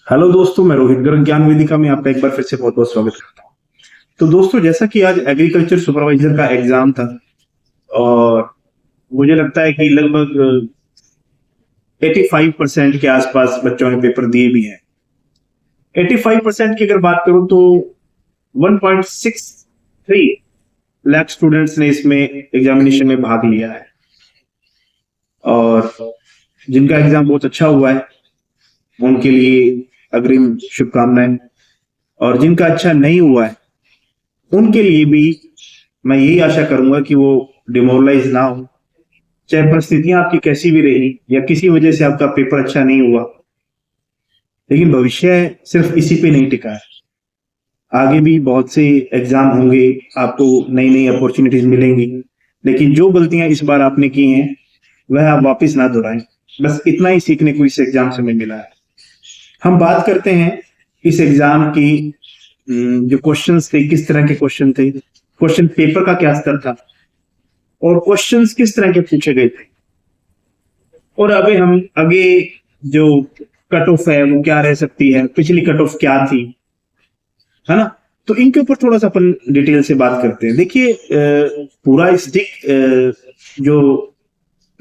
Hello दोस्तों, मैं रोहित गर्ग ज्ञान वेदिका में आपका एक बार फिर से बहुत बहुत स्वागत करता हूँ। तो दोस्तों, जैसा कि आज एग्रीकल्चर सुपरवाइजर का एग्जाम था और मुझे लगता है कि लगभग 85% के आसपास बच्चों ने पेपर दिए भी हैं। 85% की अगर बात करूं तो 1.63 लाख स्टूडेंट्स ने इसमें एग्जामिनेशन में भाग लिया है और जिनका एग्जाम बहुत अच्छा हुआ है उनके लिए अग्रिम शुभकामनाएं, और जिनका अच्छा नहीं हुआ है उनके लिए भी मैं यही आशा करूंगा कि वो डिमोरलाइज ना हो। चाहे परिस्थितियां आपकी कैसी भी रही या किसी वजह से आपका पेपर अच्छा नहीं हुआ, लेकिन भविष्य सिर्फ इसी पे नहीं टिका है। आगे भी बहुत से एग्जाम होंगे, आपको नई नई अपॉर्चुनिटीज मिलेंगी, लेकिन जो गलतियां इस बार आपने की हैं वह आप वापस ना दोहराएं। बस इतना ही सीखने को इस एग्जाम से हमें मिला है। हम बात करते हैं इस एग्जाम की। जो क्वेश्चंस थे, किस तरह के क्वेश्चन थे, क्वेश्चन पेपर का क्या स्तर था और क्वेश्चंस किस तरह के पूछे गए थे, और अभी हम आगे जो कट ऑफ है वो क्या रह सकती है, पिछली कट ऑफ क्या थी, है ना। तो इनके ऊपर थोड़ा सा अपन डिटेल से बात करते हैं। देखिए, पूरा स्टिक जो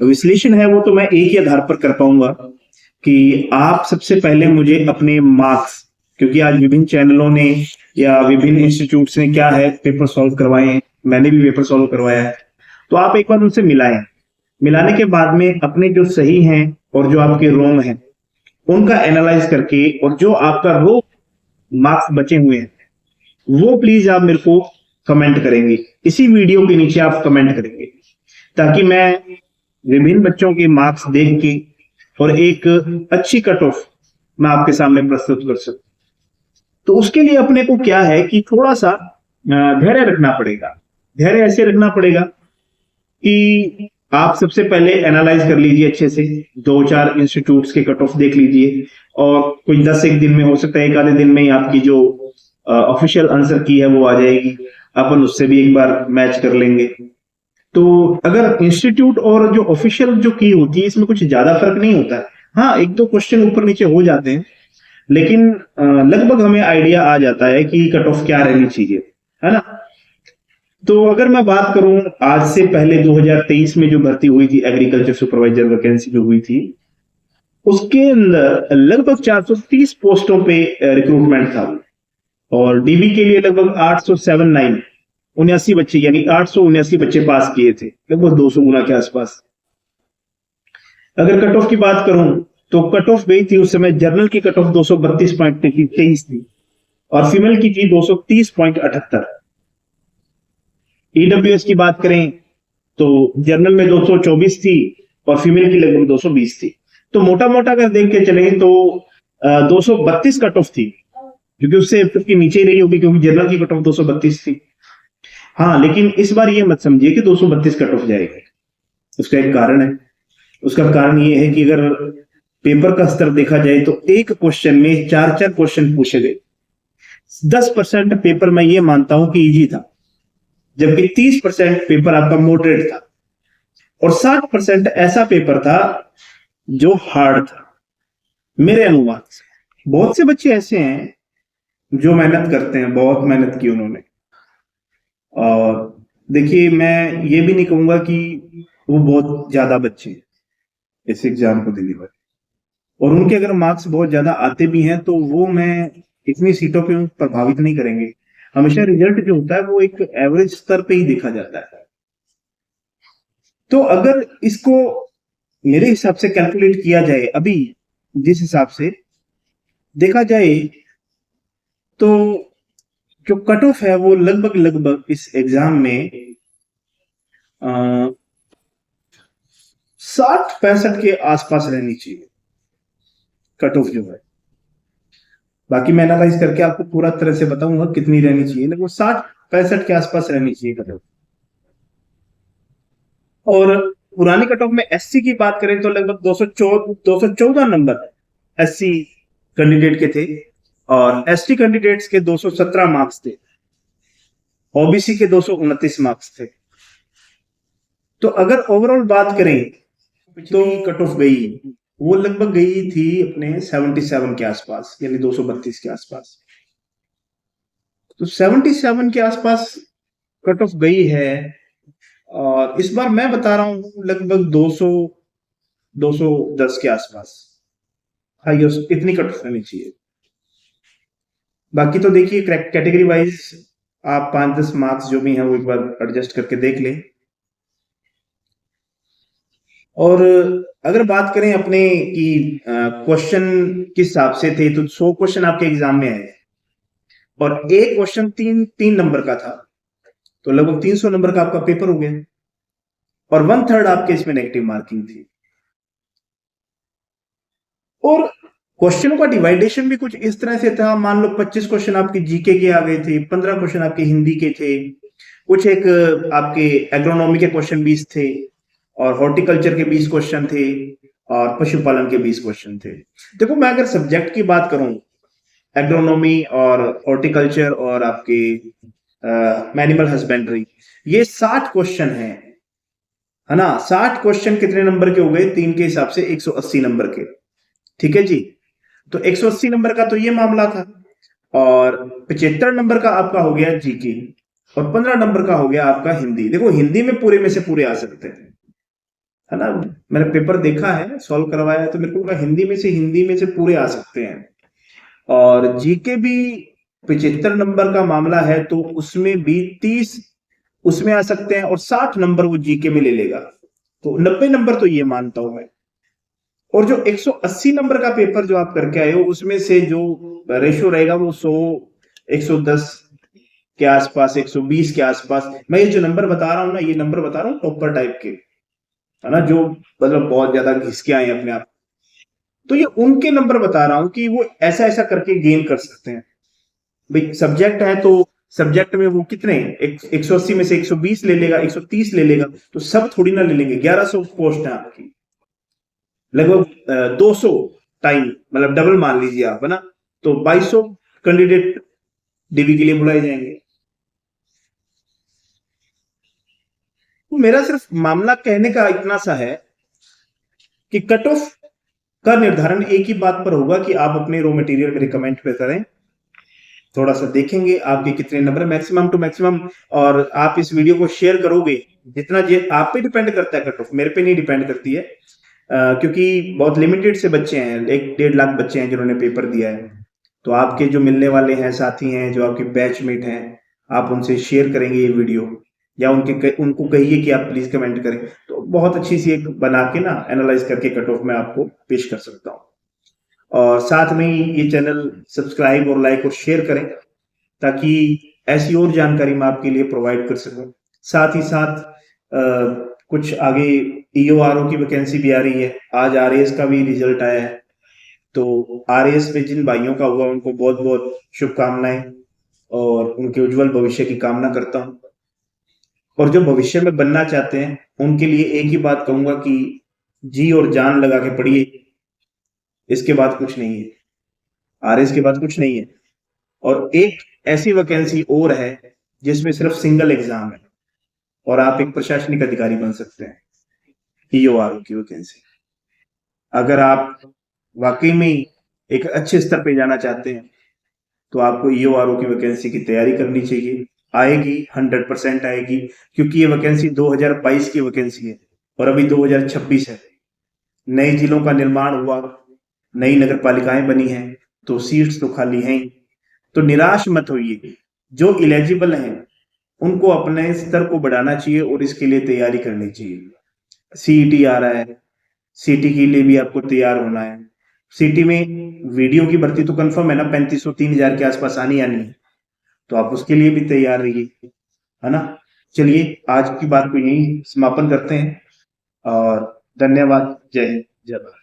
विश्लेषण है वो तो मैं एक ही आधार पर कर पाऊंगा कि आप सबसे पहले मुझे अपने मार्क्स, क्योंकि आज विभिन्न चैनलों ने या विभिन्न इंस्टीट्यूट्स ने क्या है पेपर सॉल्व करवाए हैं, मैंने भी पेपर सॉल्व करवाया है, तो आप एक बार उनसे मिलाएं। मिलाने के बाद में अपने जो सही हैं और जो आपके रोंग हैं उनका एनालाइज करके, और जो आपका रो मार्क्स बचे हुए हैं वो प्लीज आप मेरे को कमेंट करेंगे, इसी वीडियो के नीचे आप कमेंट करेंगे, ताकि मैं विभिन्न बच्चों के मार्क्स देख के और एक अच्छी कट ऑफ मैं आपके सामने प्रस्तुत कर सकूं। तो उसके लिए अपने को क्या है कि थोड़ा सा धैर्य रखना पड़ेगा। धैर्य ऐसे रखना पड़ेगा कि आप सबसे पहले एनालाइज कर लीजिए अच्छे से, दो चार इंस्टीट्यूट्स के कट ऑफ देख लीजिए, और कुछ 10 एक दिन में, हो सकता है एक आधे दिन में ही आपकी जो ऑफिशियल आंसर की है वो आ जाएगी, अपन उससे भी एक बार मैच कर लेंगे। तो अगर इंस्टीट्यूट और जो ऑफिशियल जो की होती है इसमें कुछ ज्यादा फर्क नहीं होता है। हाँ, एक दो क्वेश्चन ऊपर नीचे हो जाते हैं, लेकिन लगभग हमें आइडिया आ जाता है कि कट ऑफ क्या रहनी चाहिए, है ना। तो अगर मैं बात करूं आज से पहले 2023 में जो भर्ती हुई थी, एग्रीकल्चर सुपरवाइजर वैकेंसी जो हुई थी, उसके अंदर लगभग 430 पोस्टों पे रिक्रूटमेंट था, और डीबी के लिए लगभग 879 बच्चे, यानी 879 बच्चे पास किए थे, लगभग 200 गुना के आसपास। अगर कट ऑफ की बात करूं तो कट ऑफ गई थी उस समय, जनरल की कट ऑफ 232.23 थी और फीमेल की थी 230.78। ईडब्ल्यूएस की बात करें तो जनरल में 224 थी और फीमेल की लगभग 220 थी। तो मोटा मोटा अगर देख के चलें तो 232 कट ऑफ थी, क्योंकि उससे की नीचे ही रही होगी, क्योंकि जनरल की कट ऑफ 232 थी। हाँ, लेकिन इस बार ये मत समझिए कि 232 कट ऑफ जाएगी। उसका एक कारण है। उसका कारण ये है कि अगर पेपर का स्तर देखा जाए तो एक क्वेश्चन में चार चार क्वेश्चन पूछे गए। 10% पेपर मैं ये मानता हूं कि इजी था, जबकि 30% पेपर आपका मॉडरेट था, और 60% ऐसा पेपर था जो हार्ड था। मेरे अनुमान से बहुत से बच्चे ऐसे हैं जो मेहनत करते हैं, बहुत मेहनत की उन्होंने, और देखिए मैं ये भी नहीं कहूंगा कि वो बहुत ज्यादा बच्चे इस एग्जाम को देने वाले, और उनके अगर मार्क्स बहुत ज्यादा आते भी हैं तो वो मैं इतनी सीटों पे प्रभावित नहीं करेंगे। हमेशा रिजल्ट जो होता है वो एक एवरेज स्तर पे ही देखा जाता है। तो अगर इसको मेरे हिसाब से कैलकुलेट किया जाए, अभी जिस हिसाब से देखा जाए, तो जो कट ऑफ है वो लगभग लगभग इस एग्जाम में 60-65 के आसपास रहनी चाहिए कट ऑफ जो है। बाकी मैं एनालाइज करके आपको पूरा तरह से बताऊंगा कितनी रहनी चाहिए, लगभग 60-65 के आसपास रहनी चाहिए कट ऑफ। और पुरानी कट ऑफ में एससी की बात करें तो लगभग 214 नंबर एससी कैंडिडेट के थे, और एसटी कैंडिडेट्स के 217 मार्क्स थे, ओबीसी के 229 मार्क्स थे। तो अगर ओवरऑल बात करें तो कट ऑफ गई वो लगभग गई थी अपने 77 के आसपास, यानी 232 के आसपास। तो 77 के आसपास कट ऑफ गई है, और इस बार मैं बता रहा हूं लगभग 200 210 के आसपास हाईएस्ट इतनी कट ऑफ रहनी चाहिए। बाकी तो देखिए कैटेगरी वाइज आप 5-10 मार्क्स जो भी हैं वो एक बार एडजस्ट करके देख लें। और अगर बात करें अपने कि क्वेश्चन किस हिसाब से थे, तो 100 क्वेश्चन आपके एग्जाम में आए और एक क्वेश्चन 3 नंबर का था, तो लगभग 300 नंबर का आपका पेपर हो गया, और 1/3 आपके इसमें नेगेटिव मार्किंग थी। और क्वेश्चनों का डिवाइडेशन भी कुछ इस तरह से था, मान लो 25 क्वेश्चन आपके जीके के आ गए थे, 15 क्वेश्चन आपके हिंदी के थे, कुछ एक आपके एग्रोनॉमी के क्वेश्चन 20 थे, और हॉर्टिकल्चर के 20 क्वेश्चन थे, और पशुपालन के 20 क्वेश्चन थे। देखो मैं अगर सब्जेक्ट की बात करूं, एग्रोनॉमी और हॉर्टिकल्चर और आपके एनिमल हस्बेंड्री, ये 60 क्वेश्चन है ना। 60 क्वेश्चन कितने नंबर के हो गए? 3 के हिसाब से 180 नंबर के। ठीक है जी। तो 180 नंबर का तो ये मामला था, और 75 नंबर का आपका हो गया जीके, और 15 नंबर का हो गया आपका हिंदी। देखो हिंदी में पूरे में से पूरे आ सकते हैं, है ना। मैंने पेपर देखा है, सॉल्व करवाया है, तो मेरे को लगा हिंदी में से पूरे आ सकते हैं। और जीके भी 75 नंबर का मामला है, तो उसमें भी 30 उसमें आ सकते हैं, और 60 नंबर वो जीके में ले लेगा, तो 90 नंबर तो ये मानता हूं मैं। और जो 180 नंबर का पेपर जो आप करके आए हो, उसमें से जो रेशियो रहेगा वो 100 110 के आसपास, 120 के आसपास। मैं ये जो नंबर बता रहा हूँ ना, ये नंबर बता रहा हूँ टॉपर टाइप के, है ना, जो मतलब बहुत ज्यादा घिस के आए अपने आप। तो ये उनके नंबर बता रहा हूं कि वो ऐसा ऐसा करके गेन कर सकते हैं। भाई सब्जेक्ट है, तो सब्जेक्ट में वो कितने 180 में से 120 ले लेगा, 130 ले लेगा, तो सब थोड़ी ना ले लेंगे। 1100 पोस्ट है आपकी, लगभग 200 टाइम, मतलब डबल मान लीजिए आप, है ना। तो 2200 कैंडिडेट डीवी के लिए बुलाए जाएंगे। तो मेरा सिर्फ मामला कहने का इतना सा है कि कट ऑफ का निर्धारण एक ही बात पर होगा कि आप अपने रॉ मटेरियल में रिकमेंड पे करें, थोड़ा सा देखेंगे आपके कितने नंबर मैक्सिमम टू मैक्सिमम, और आप इस वीडियो को शेयर करोगे जितना, जे आप पे डिपेंड करता है कट ऑफ, मेरे पे नहीं डिपेंड करती है। क्योंकि बहुत लिमिटेड से बच्चे हैं, 1-1.5 लाख बच्चे हैं जिन्होंने पेपर दिया है। तो आपके जो मिलने वाले हैं, साथी हैं, जो आपके बैचमेट हैं, आप उनसे शेयर करेंगे ये वीडियो, या उनको कहिए कि आप प्लीज कमेंट करें, तो बहुत अच्छी सी एक बना के ना एनालाइज करके कट ऑफ में आपको पेश कर सकता हूँ। और साथ में ही ये चैनल सब्सक्राइब और लाइक और शेयर करें, ताकि ऐसी और जानकारी मैं आपके लिए प्रोवाइड कर सकूं। साथ ही साथ कुछ आगे ईओआरओ की वैकेंसी भी आ रही है, आज आरएएस का भी रिजल्ट आया है, तो आरएएस में जिन भाइयों का हुआ उनको बहुत बहुत शुभकामनाएं, और उनके उज्जवल भविष्य की कामना करता हूं। और जो भविष्य में बनना चाहते हैं उनके लिए एक ही बात कहूंगा कि जी और जान लगा के पढ़िए, इसके बाद कुछ नहीं है, आरएएस के बाद कुछ नहीं है। और एक ऐसी वैकेंसी और है जिसमें सिर्फ सिंगल एग्जाम है, और आप एक प्रशासनिक अधिकारी बन सकते हैं, ईओआरओ की वैकेंसी। अगर आप वाकई में एक अच्छे स्तर पे जाना चाहते हैं, तो आपको ईओआरओ की वैकेंसी की तैयारी करनी चाहिए। आएगी, 100% आएगी, क्योंकि ये वैकेंसी 2022 की वैकेंसी है, और अभी 2026 है। नए जिलों का निर्माण हुआ, नई नगर पालिकाएं बनी हैं, तो सीट्स तो खाली हैं ही। तो निराश मत होइए, जो इलेजिबल हैं उनको अपने स्तर को बढ़ाना चाहिए, और इसके लिए तैयारी करनी चाहिए। सीईटी आ रहा है, सीटी के लिए भी आपको तैयार होना है। सीटी में वीडियो की भर्ती तो कंफर्म है ना, 3500-3000 के आसपास आनी है, तो आप उसके लिए भी तैयार रहिए, है ना। चलिए आज की बात को यही समापन करते हैं, और धन्यवाद। जय हिंद, जय भारत।